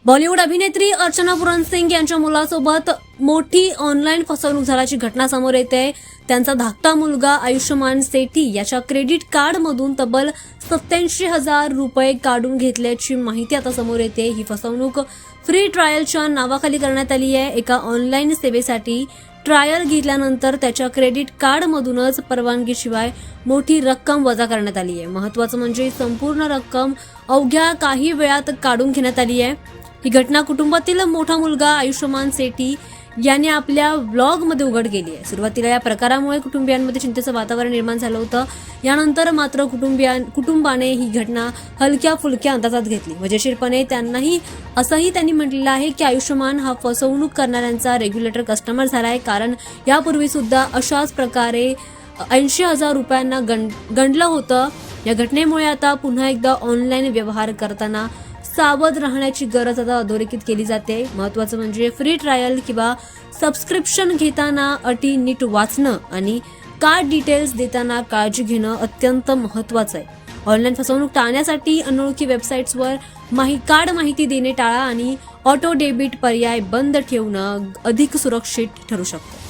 बॉलिवूड अभिनेत्री अर्चना पुरन सिंग यांच्या मुलासोबत मोठी ऑनलाईन फसवणूक झाल्याची घटना समोर येते। त्यांचा धाकटा मुलगा आयुष्यमान सेठी याच्या क्रेडिट कार्डमधून तब्बल 87,000 रुपये काढून घेतल्याची माहिती आता समोर येते। ही फसवणूक फ्री ट्रायलच्या नावाखाली करण्यात आली आहे। एका ऑनलाईन सेवेसाठी ट्रायल घेतल्यानंतर त्याच्या क्रेडिट कार्डमधूनच परवानगीशिवाय मोठी रक्कम वजा करण्यात आली आहे। महत्त्वाचं म्हणजे संपूर्ण रक्कम अवघ्या काही वेळात काढून घेण्यात आली आहे। ही घटना कुटुंबातील मोठा मुलगा आयुष्यमान सेठी याने आपल्या व्लॉगमध्ये उघड केली आहे। सुरुवातीला या प्रकारामुळे कुटुंबियांमध्ये चिंतेचं वातावरण निर्माण झालं होतं। यानंतर मात्र कुटुंबाने ही घटना हलक्या फुलक्या अंदाजात घेतली। मजेशीरपणे असंही त्यांनी म्हटलेलं आहे की आयुष्यमान हा फसवणूक करणाऱ्यांचा रेग्युलेटर कस्टमर झाला आहे, कारण यापूर्वी सुद्धा अशाच प्रकारे 80,000 रुपयांना गंडलं होतं। या घटनेमुळे आता पुन्हा एकदा ऑनलाईन व्यवहार करताना सावध राहण्याची गरज आता अधोरेखित केली जाते। महत्त्वाचं म्हणजे फ्री ट्रायल किंवा सबस्क्रिप्शन घेताना अटी नीट वाचणं आणि कार्ड डिटेल्स देताना काळजी घेणं अत्यंत महत्त्वाचं आहे। ऑनलाईन फसवणूक टाळण्यासाठी अनोळखी वेबसाईट्सवर कार्ड माहिती देणे टाळा आणि ऑटो डेबिट पर्याय बंद ठेवणं अधिक सुरक्षित ठरू शकतं।